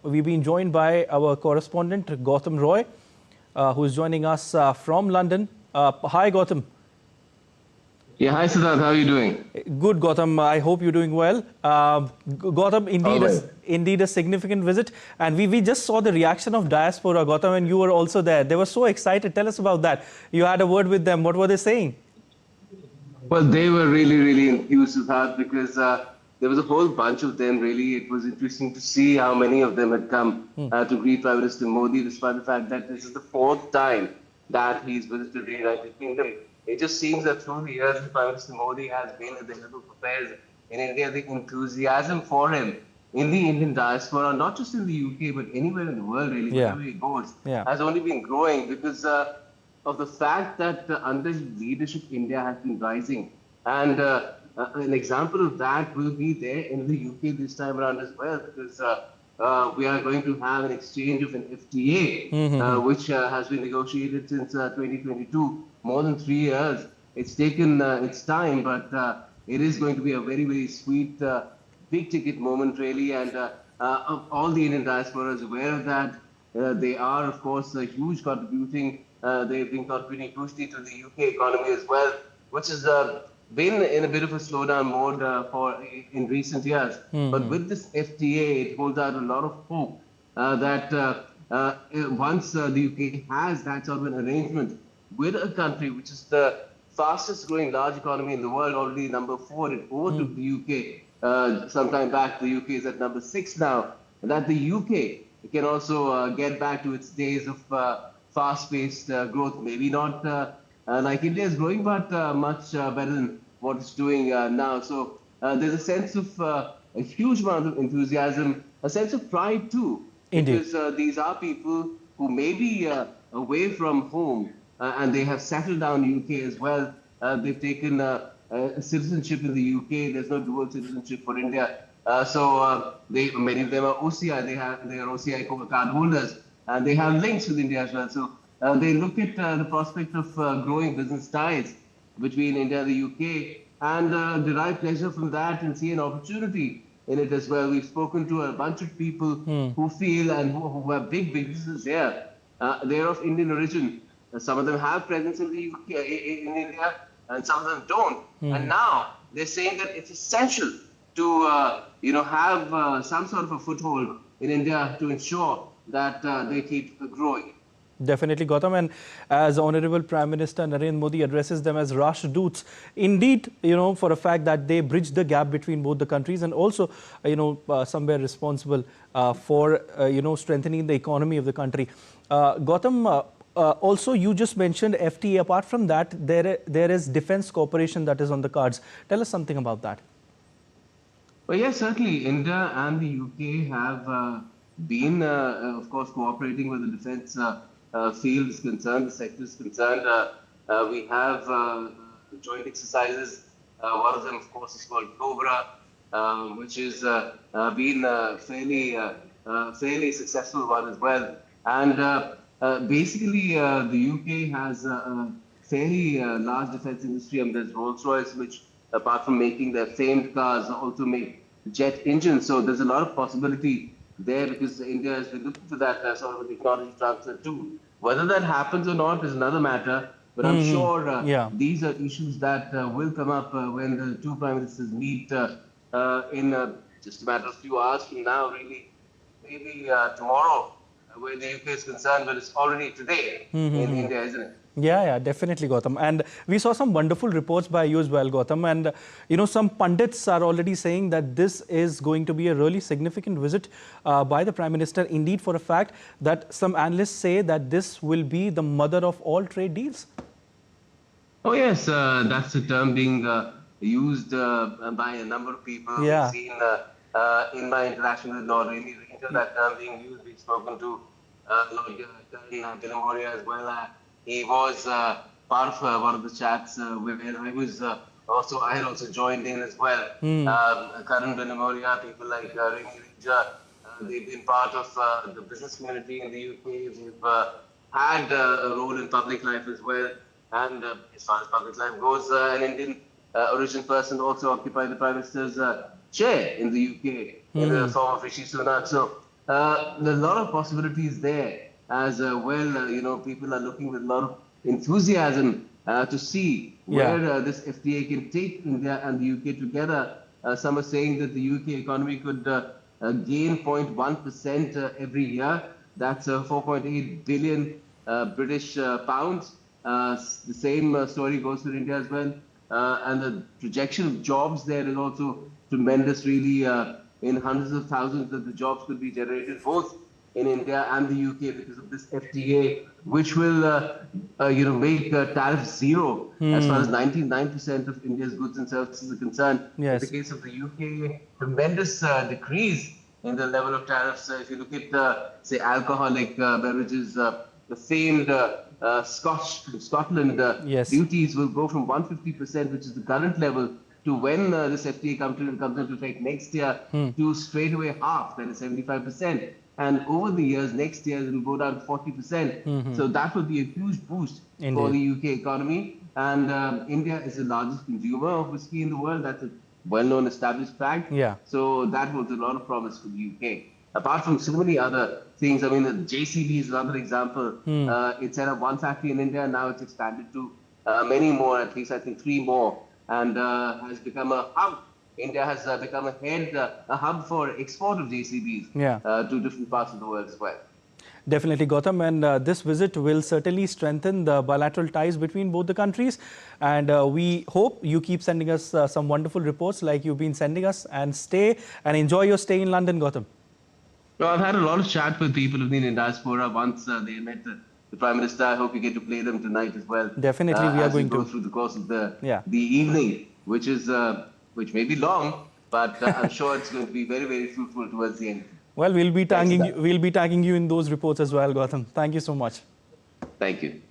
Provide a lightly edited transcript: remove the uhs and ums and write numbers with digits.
We've been joined by our correspondent Gautam Roy, who is joining us from London. Hi, Gautam. Yeah, hi Siddharth, how are you doing? Good, Gautam. I hope you're doing well. Gautam, All right. indeed a significant visit. And we just saw the reaction of diaspora, Gautam, and you were also there. They were so excited. Tell us about that. You had a word with them. What were they saying? Well, they were really enthused with that because there was a whole bunch of them. Really, it was interesting to see how many of them had come to greet Prime Minister Modi, despite the fact that this is the fourth time that he's visited the United Kingdom. It just seems that through the years, Prime Minister Modi has been at the head of affairs in India. The enthusiasm for him in the Indian diaspora, not just in the UK, but anywhere in the world, really, Yeah. wherever he goes, Yeah. has only been growing because of the fact that under his leadership, India has been rising. And an example of that will be there in the UK this time around as well, because we are going to have an exchange of an FTA, which has been negotiated since 2022, more than 3 years. It's taken its time, but it is going to be a very sweet, big ticket moment, really. And all the Indian diaspora is aware of that. They are, of course, huge contributing. They've been contributing hugely to the UK economy as well, which has been in a bit of a slowdown mode in recent years. But with this FTA, it holds out a lot of hope that once the UK has that sort of an arrangement with a country which is the fastest growing large economy in the world, already number 4, it overtook the UK sometime back. The UK is at number 6 now. And that the UK can also get back to its days of fast-paced growth. Maybe not like India is growing, but much better than what it's doing now. So there's a sense of a huge amount of enthusiasm, a sense of pride too, Indeed. because these are people who may be away from home and they have settled down in the UK as well. They've taken citizenship in the UK. There's no dual citizenship for India. So many of them are OCI. They are OCI card holders, and they have links with India as well. So they look at the prospect of growing business ties between India and the UK and derive pleasure from that and see an opportunity in it as well. We've spoken to a bunch of people who feel and who have big businesses here. They're of Indian origin. Some of them have presence in the UK, in India, and some of them don't. And now they're saying that it's essential to have some sort of a foothold in India to ensure that they keep growing. Definitely, Gautam. And as Honorable Prime Minister Narendra Modi addresses them as Rashtraduts, indeed, for a fact that they bridge the gap between both the countries and also, somewhere responsible for, strengthening the economy of the country. Gautam, also, you just mentioned FTA. Apart from that, there is defense cooperation that is on the cards. Tell us something about that. Well, yes, certainly. India and the UK have been, of course, cooperating with the defense field is concerned, the sector is concerned. We have joint exercises. One of them, of course, is called Cobra, which has been fairly successful one as well. And basically, the UK has a fairly large defense industry. There's Rolls-Royce, which, apart from making their famed cars, also make jet engines. So there's a lot of possibility there because India has been looking for that sort of technology transfer too. Whether that happens or not is another matter, but I'm sure these are issues that will come up when the two prime ministers meet in just a matter of few hours from now, really, maybe tomorrow, where the UK is concerned, but it's already today in India, isn't it? Yeah, definitely, Gautam. And we saw some wonderful reports by you as well, Gautam. And, some pundits are already saying that this is going to be a really significant visit by the Prime Minister. Indeed, for a fact that some analysts say that this will be the mother of all trade deals. Oh, yes, that's the term being used by a number of people. Yeah. We've seen in my interaction with Lord Rangers that term being used. We've spoken to Lord Bilamoria as well. He was part of one of the chats where I had also joined in as well. Karan Bilamoria, people like Ranger, they've been part of the business community in the UK. They've had a role in public life as well. And as far as public life goes, an Indian origin person also occupied the Prime Minister's chair in the UK in the form of Rishi Sunak. So There are a lot of possibilities there as well. People are looking with a lot of enthusiasm to see where this FTA can take India and the UK together. Some are saying that the UK economy could gain 0.1% every year. That's 4.8 billion British pounds. The same story goes for India as well. And the projection of jobs there is also tremendous, really. In hundreds of thousands that the jobs could be generated both in India and the UK because of this FTA, which will, make tariff zero as far as 99% of India's goods and services are concerned. Yes. In the case of the UK, tremendous decrease in the level of tariffs. If you look at, say, alcoholic beverages, the famed Scotland Yes. duties will go from 150%, which is the current level, to when this FTA comes into effect next year, to straight away half, that is 75%. And over the years, next year, it will go down to 40%. So that will be a huge boost for the UK economy. And India is the largest consumer of whiskey in the world. That's a well-known established fact. Yeah. So that holds a lot of promise for the UK. Apart from so many other things, I mean, the JCB is another example. It set up one factory in India, now it's expanded to many more, at least I think 3 more, and has become a hub. India has become a hub for export of JCBs to different parts of the world as well. Definitely, Gautam, and this visit will certainly strengthen the bilateral ties between both the countries. And we hope you keep sending us some wonderful reports like you've been sending us, and stay and enjoy your stay in London, Gautam. Well, I've had a lot of chat with people who've been in diaspora once they met the Prime Minister. I hope you get to play them tonight as well. Definitely, we are going to go to. through the course of the evening, which may be long, but I'm sure it's going to be very, very fruitful towards the end. Well, we'll be tagging you in those reports as well, Gautam. Thank you so much. Thank you.